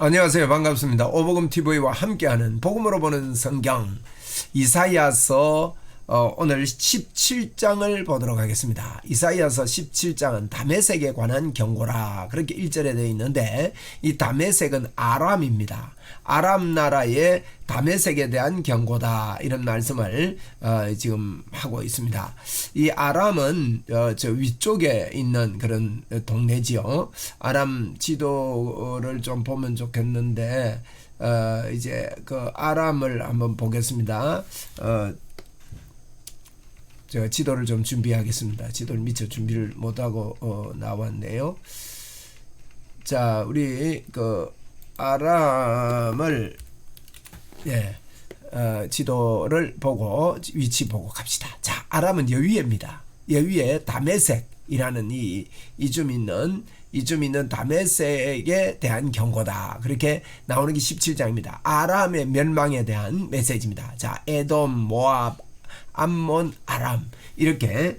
안녕하세요. 반갑습니다. 오복음TV와 함께하는 복음으로 보는 성경 이사야서 오늘 17장을 보도록 하겠습니다. 이사야서 17장은 다메섹에 관한 경고라 그렇게 1절에 되어 있는데 이 다메섹은 아람입니다. 아람 나라의 다메섹에 대한 경고다 이런 말씀을 지금 하고 있습니다. 이 아람은 저 위쪽에 있는 그런 동네지요. 아람 지도를 좀 보면 좋겠는데 이제 그 아람을 한번 보겠습니다. 제가 지도를 좀 준비하겠습니다. 지도를 미처 준비를 못하고 나왔네요. 자, 우리 그 아람을 지도를 보고 위치 보고 갑시다. 자, 아람은 여위에입니다. 여위에 다메섹이라는 이 좀 있는 다메섹에 대한 경고다. 그렇게 나오는 게 17장입니다. 아람의 멸망에 대한 메시지입니다. 자, 에돔, 모압, 암몬, 아람 이렇게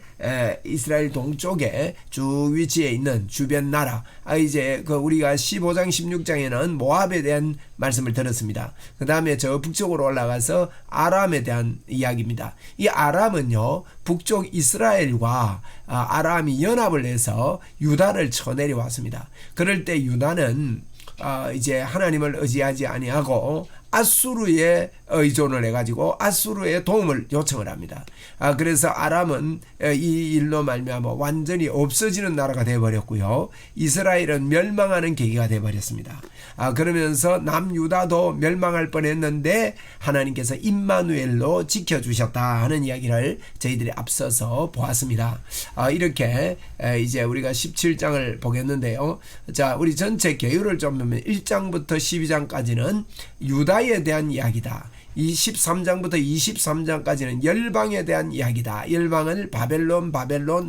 이스라엘 동쪽에 쭉 위치해 있는 주변 나라. 이제 그 우리가 15장 16장에는 모압에 대한 말씀을 들었습니다. 그 다음에 저 북쪽으로 올라가서 아람에 대한 이야기입니다. 이 아람은요 북쪽 이스라엘과 아람이 연합을 해서 유다를 쳐내려왔습니다. 그럴 때 유다는 이제 하나님을 의지하지 아니하고 아수르에 의존을 해가지고 아수르의 도움을 요청을 합니다. 그래서 아람은 이 일로 말미암아 완전히 없어지는 나라가 되어버렸고요. 이스라엘은 멸망하는 계기가 되어버렸습니다. 그러면서 남유다도 멸망할 뻔했는데 하나님께서 임마누엘로 지켜주셨다 하는 이야기를 저희들이 앞서서 보았습니다. 이렇게 이제 우리가 17장을 보겠는데요. 자, 우리 전체 계율을 좀 보면 1장부터 12장까지는 유다에 대한 이야기다. 이 13장부터 23장까지는 열방에 대한 이야기다. 열방을 바벨론,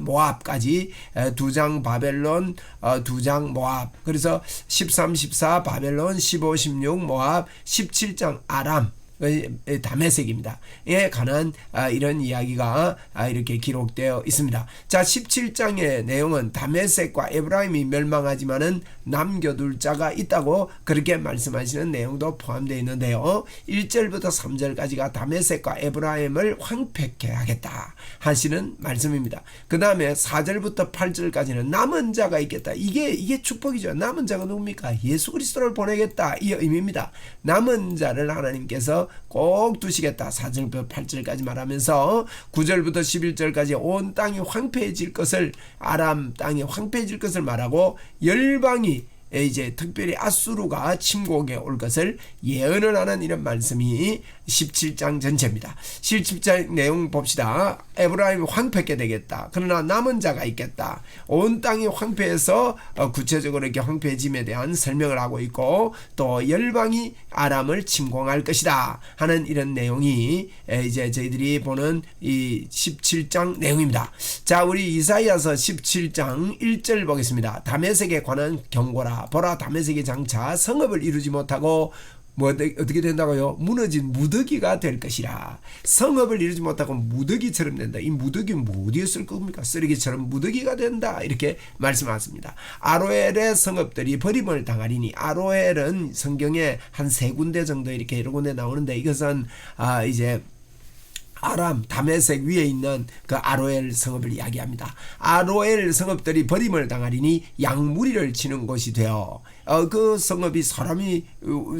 모압까지 2장 바벨론, 2장 모압. 그래서 13, 14 바벨론, 15, 16 모압, 17장 아람. 다메섹입니다. 에 관한 이런 이야기가 이렇게 기록되어 있습니다. 자, 17장의 내용은 다메섹과 에브라임이 멸망하지만은 남겨둘 자가 있다고 그렇게 말씀하시는 내용도 포함되어 있는데요. 1절부터 3절까지가 다메섹과 에브라임을 황폐케 하겠다 하시는 말씀입니다. 그 다음에 4절부터 8절까지는 남은 자가 있겠다. 이게 축복이죠. 남은 자가 누굽니까? 예수 그리스도를 보내겠다 이 의미입니다. 남은 자를 하나님께서 꼭 두시겠다. 4절부터 8절까지 말하면서 9절부터 11절까지 온 땅이 황폐해질 것을 아람 땅이 황폐해질 것을 말하고 열방이 이제 특별히 아수르가 침공해 올 것을 예언을 하는 이런 말씀이 17장 전체입니다. 17장 내용 봅시다. 에브라임이 황폐하게 되겠다. 그러나 남은 자가 있겠다. 온 땅이 황폐해서 구체적으로 이렇게 황폐해짐에 대한 설명을 하고 있고 또 열방이 아람을 침공할 것이다 하는 이런 내용이 이제 저희들이 보는 이 17장 내용입니다. 자, 우리 이사야서 17장 1절 보겠습니다. 다메섹에 관한 경고라. 보라, 다메섹의 장차 성읍을 이루지 못하고 어떻게 된다고요? 무너진 무더기가 될 것이라. 성읍을 이루지 못하고 무더기처럼 된다. 이 무더기는 뭐 어디에 쓸 겁니까? 쓰레기처럼 무더기가 된다. 이렇게 말씀하십니다. 아로엘의 성읍들이 버림을 당하리니. 아로엘은 성경에 한 3군데 정도 이렇게 여러 군데 나오는데 이것은 이제 아람 다메섹 위에 있는 그 아로엘 성읍을 이야기합니다. 아로엘 성읍들이 버림을 당하리니 양무리를 치는 곳이 되어 그 성읍이 사람이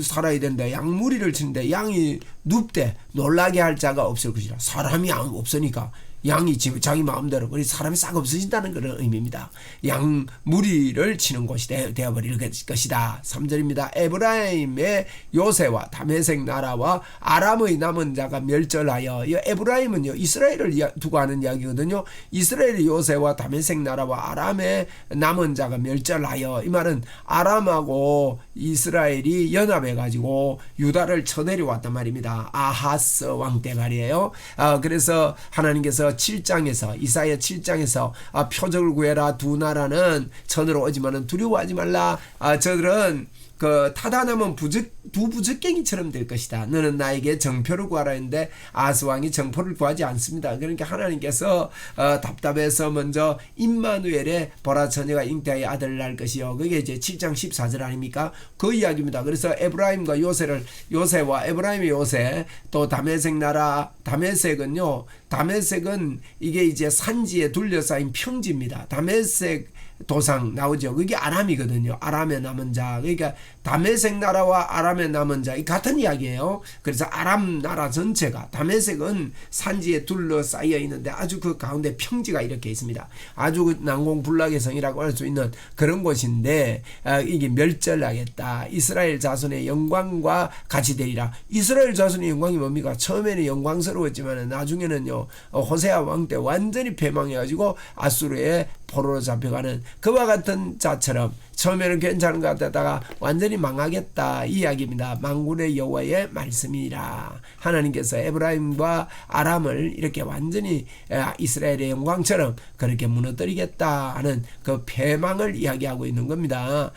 살아야 된다. 양무리를 치는데 양이 눕되 놀라게 할 자가 없을 것이라. 사람이 없으니까 양이 자기 마음대로 우리 사람이 싹 없어진다는 그런 의미입니다. 양무리를 치는 곳이 되어버릴 것이다. 3절입니다. 에브라임의 요새와 다메섹 나라와 아람의 남은 자가 멸절하여. 이 에브라임은요 이스라엘을 두고 하는 이야기거든요. 이스라엘의 요새와 다메섹 나라와 아람의 남은 자가 멸절하여. 이 말은 아람하고 이스라엘이 연합해가지고 유다를 쳐내려왔단 말입니다. 아하스 왕 때 말이에요. 그래서 하나님께서 7장에서 이사야 7장에서 표적을 구해라. 두 나라는 천으로 오지만은 두려워하지 말라. 저들은 그 타다남은 두 부적갱이처럼 될 것이다. 너는 나에게 정표를 구하라 했는데 아하스 왕이 정표를 구하지 않습니다. 그러니까 하나님께서 답답해서 먼저 임마누엘의 보라 처녀가 잉태하여 아들을 낳을 것이요. 그게 이제 7장 14절 아닙니까? 그 이야기입니다. 그래서 에브라임과 요새와 에브라임의 요새 또 다메섹 나라 다메섹은요. 다메섹은 이게 이제 산지에 둘러싸인 평지입니다. 다메섹 도상 나오죠. 그게 아람이거든요. 아람의 남은 자. 그러니까 다메섹 나라와 아람의 남은 자. 이 같은 이야기예요. 그래서 아람 나라 전체가 다메섹은 산지에 둘러싸여 있는데 아주 그 가운데 평지가 이렇게 있습니다. 아주 난공불락의 성이라고 할 수 있는 그런 곳인데 이게 멸절하겠다. 이스라엘 자손의 영광과 같이 되리라. 이스라엘 자손의 영광이 뭡니까? 처음에는 영광스러웠지만 나중에는요. 호세아 왕 때 완전히 패망해가지고 아수르의 포로로 잡혀가는 그와 같은 자처럼 처음에는 괜찮은 것 같다가 완전히 망하겠다 이 이야기입니다. 만군의 여호와의 말씀이라. 하나님께서 에브라임과 아람을 이렇게 완전히 이스라엘의 영광처럼 그렇게 무너뜨리겠다 하는 그 패망을 이야기하고 있는 겁니다.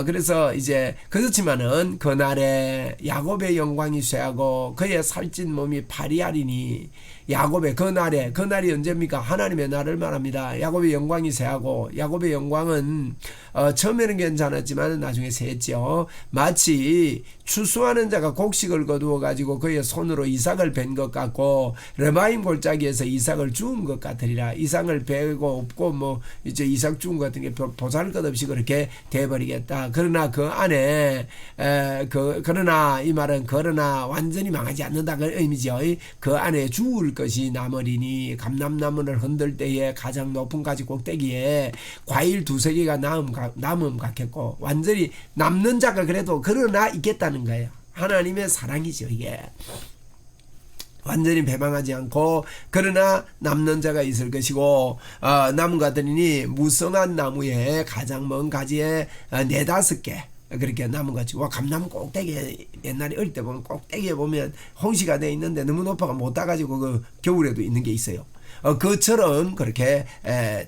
그래서 이제 그렇지만은 그날에 야곱의 영광이 쇠하고 그의 살찐 몸이 파리하리니 야곱의 그날이 언제입니까? 하나님의 날을 말합니다. 야곱의 영광이 쇠하고 야곱의 영광은 처음에는 괜찮았지만 나중에 쇠했죠. 마치 추수하는 자가 곡식을 거두어 가지고 그의 손으로 이삭을 벤 것 같고 르바임 골짜기에서 이삭을 주운 것 같으리라. 이삭을 베고 없고 뭐 이제 이삭 주운 것 같은 게 보잘것없이 그렇게 돼버리겠다. 그러나 그 안에 그러나 이 말은 그러나 완전히 망하지 않는다 그 의미죠. 그 안에 주울 것이 남으리니 감람나무를 흔들 때에 가장 높은 가지 꼭대기에 과일 두세 개가 남음 같겠고 완전히 남는 자가 그래도 그러나 있겠다는 거예요. 하나님의 사랑이죠 이게. 완전히 배망하지 않고 그러나 남는 자가 있을 것이고 나무 같으니 무성한 나무에 가장 먼 가지에 4-5개 그렇게 나무같이 감나무 꼭대기에 옛날에 어릴 때 보면 꼭대기에 보면 홍시가 돼 있는데 너무 높아가 못 따가지고 그 겨울에도 있는 게 있어요. 그처럼 그렇게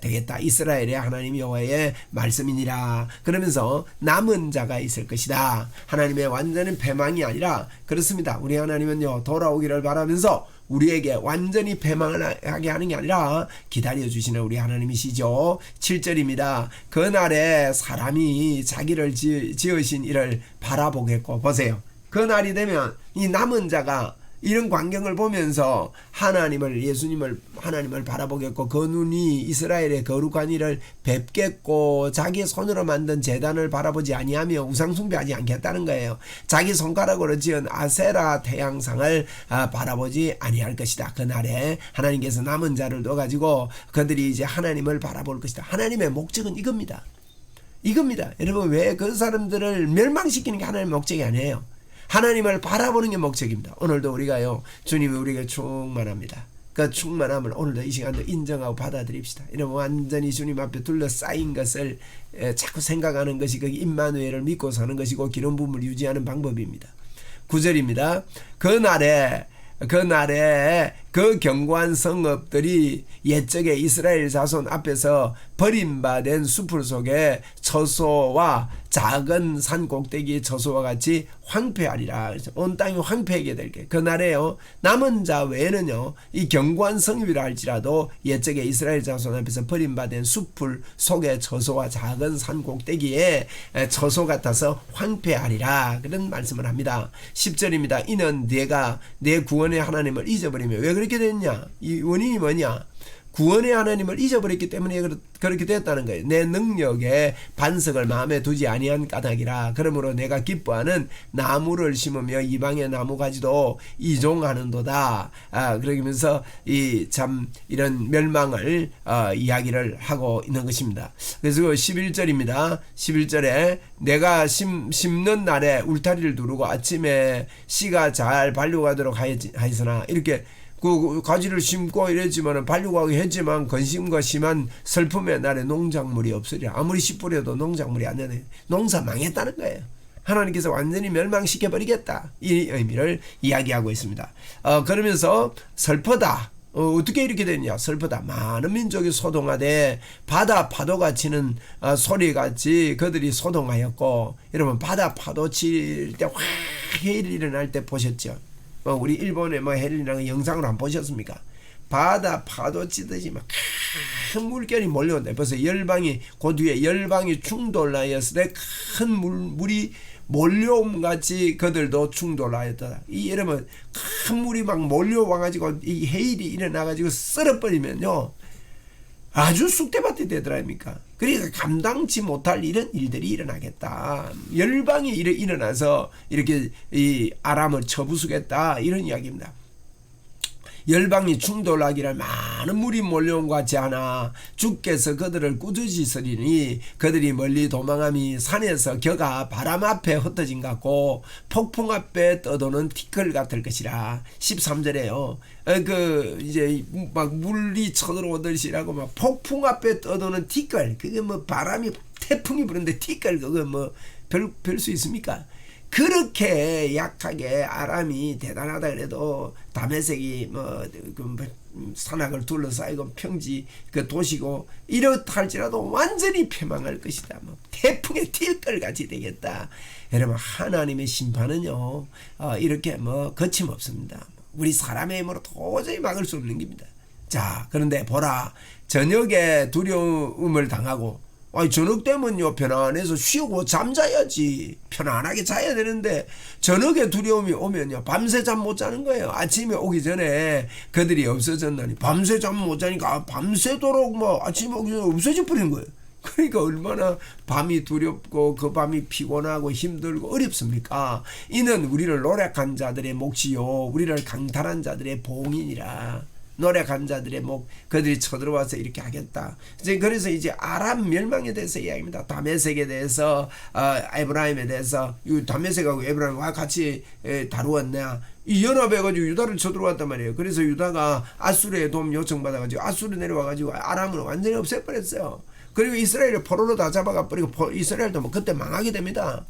되겠다. 이스라엘의 하나님 여호와의 말씀이니라. 그러면서 남은 자가 있을 것이다. 하나님의 완전한 패망이 아니라 그렇습니다. 우리 하나님은요 돌아오기를 바라면서 우리에게 완전히 패망을 하게 하는 게 아니라 기다려주시는 우리 하나님이시죠. 7절입니다. 그날에 사람이 자기를 지으신 이를 바라보겠고 보세요. 그날이 되면 이 남은 자가 이런 광경을 보면서 예수님을 하나님을 바라보겠고 그 눈이 이스라엘의 거룩한 이를 뵙겠고 자기 손으로 만든 제단을 바라보지 아니하며 우상 숭배하지 않겠다는 거예요. 자기 손가락으로 지은 아세라 태양상을 바라보지 아니할 것이다. 그날에 하나님께서 남은 자를 넣어가지고 그들이 이제 하나님을 바라볼 것이다. 하나님의 목적은 이겁니다. 여러분 왜 그 사람들을 멸망시키는 게 하나님의 목적이 아니에요. 하나님을 바라보는 게 목적입니다. 오늘도 우리가요 주님이 우리에게 충만합니다. 그 충만함을 오늘도 이 시간도 인정하고 받아들입시다. 이런 완전히 주님 앞에 둘러싸인 것을 자꾸 생각하는 것이 그 임마누엘을 믿고 사는 것이고 기름 부음을 유지하는 방법입니다. 9절입니다. 그날에 그 견고한 성읍들이 옛적에 이스라엘 자손 앞에서 버림받은 수풀 속에 처소와 작은 산 꼭대기의 처소와 같이 황폐하리라. 온 땅이 황폐하게 될 게 그날에요 남은 자 외에는요 이 견고한 성읍이라 할지라도 옛적에 이스라엘 자손 앞에서 버림받은 수풀 속의 처소와 작은 산 꼭대기에 처소 같아서 황폐하리라. 그런 말씀을 합니다. 10절입니다. 이는 내가 내 구원의 하나님을 잊어버리며 왜 그렇게 됐냐? 이 원인이 뭐냐? 구원의 하나님을 잊어버렸기 때문에 그렇게 됐다는 거예요. 내 능력의 반석을 마음에 두지 아니한 까닭이라. 그러므로 내가 기뻐하는 나무를 심으며 이방의 나무가지도 이종하는도다. 그러면서 이런 멸망을 이야기를 하고 있는 것입니다. 그래서 11절입니다. 11절에 내가 심는 날에 울타리를 두르고 아침에 씨가 잘 발효가도록 하였으나 이렇게 그 가지를 심고 이랬지만 발육하게 했지만 근심과 심한 슬픔의 날에 농작물이 없으리라. 아무리 씨 뿌려도 농작물이 안 되네. 농사 망했다는 거예요. 하나님께서 완전히 멸망시켜버리겠다. 이 의미를 이야기하고 있습니다. 그러면서 슬프다. 어떻게 이렇게 됐냐? 슬프다. 많은 민족이 소동하되 바다 파도가 치는 소리같이 그들이 소동하였고, 여러분 바다 파도 칠 때 확 해일이 일어날 때 보셨죠? 우리 일본의 해일이라는 영상으로 한번 보셨습니까? 바다 파도 치듯이 막 큰 물결이 몰려온다. 벌써 열방이 그 뒤에 열방이 충돌하였을 때 큰 물이 몰려옴 같이 그들도 충돌하였다. 이 여러분 큰 물이 막 몰려와가지고 이 해일이 일어나가지고 썰어버리면요 아주 쑥대밭이 되더랍니까. 그러니까 감당치 못할 이런 일들이 일어나겠다. 열방이 일어나서 이렇게 이 아람을 쳐부수겠다 이런 이야기입니다. 열방이 충돌하기를 많은 물이 몰려온 것 같지 않아 주께서 그들을 꾸짖으시리니 그들이 멀리 도망함이 산에서 겨가 바람 앞에 흩어진 것 같고 폭풍 앞에 떠도는 티끌 같을 것이라. 13절에요. 이제 막 물이 쳐들어오듯이라고 막 폭풍 앞에 떠도는 티끌. 그게 뭐 바람이 태풍이 부는데 티끌 그거 뭐 별 수 있습니까? 그렇게 약하게 아람이 대단하다 그래도 다메섹이 산악을 둘러싸이고 평지 그 도시고 이렇다 할지라도 완전히 패망할 것이다. 태풍의 틸걸 같이 되겠다. 여러분 하나님의 심판은요 이렇게 거침없습니다. 우리 사람의 힘으로 도저히 막을 수 없는 겁니다. 자, 그런데 보라, 저녁에 두려움을 당하고 저녁 되면요 편안해서 쉬고 잠자야지. 편안하게 자야 되는데 저녁에 두려움이 오면요 밤새 잠 못 자는 거예요. 아침에 오기 전에 그들이 없어졌나니 밤새 잠 못 자니까 밤새도록 아침에 오기 전에 없어져 버린 거예요. 그러니까 얼마나 밤이 두렵고 그 밤이 피곤하고 힘들고 어렵습니까? 이는 우리를 노력한 자들의 몫이요 우리를 강탈한 자들의 봉인이라. 노력한 자들의 목 그들이 쳐들어와서 이렇게 하겠다. 그래서 이제 아람 멸망에 대해서 이야기입니다. 다메섹에 대해서 에브라임에 대해서 다메섹하고 에브라임과 같이 다루었냐. 이 연합해가지고 유다를 쳐들어왔단 말이에요. 그래서 유다가 아수르의 도움 요청받아가지고 아수르 내려와가지고 아람을 완전히 없애버렸어요. 그리고 이스라엘을 포로로 다 잡아가 버리고 이스라엘도 그때 망하게 됩니다.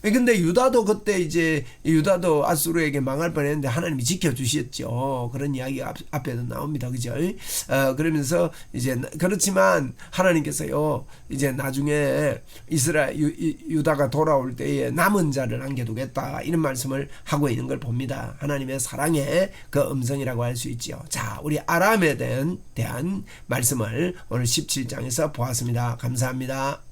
근데 유다도 그때 이제 유다도 아수르에게 망할 뻔했는데 하나님이 지켜주셨죠. 그런 이야기가 앞에도 나옵니다. 그죠? 그러면서 이제 그렇지만 하나님께서요 이제 나중에 유다가 돌아올 때에 남은 자를 남겨두겠다 이런 말씀을 하고 있는 걸 봅니다. 하나님의 사랑의 그 음성이라고 할 수 있죠. 자, 우리 아람에 대한 말씀을 오늘 17장에서 보았습니다. 감사합니다.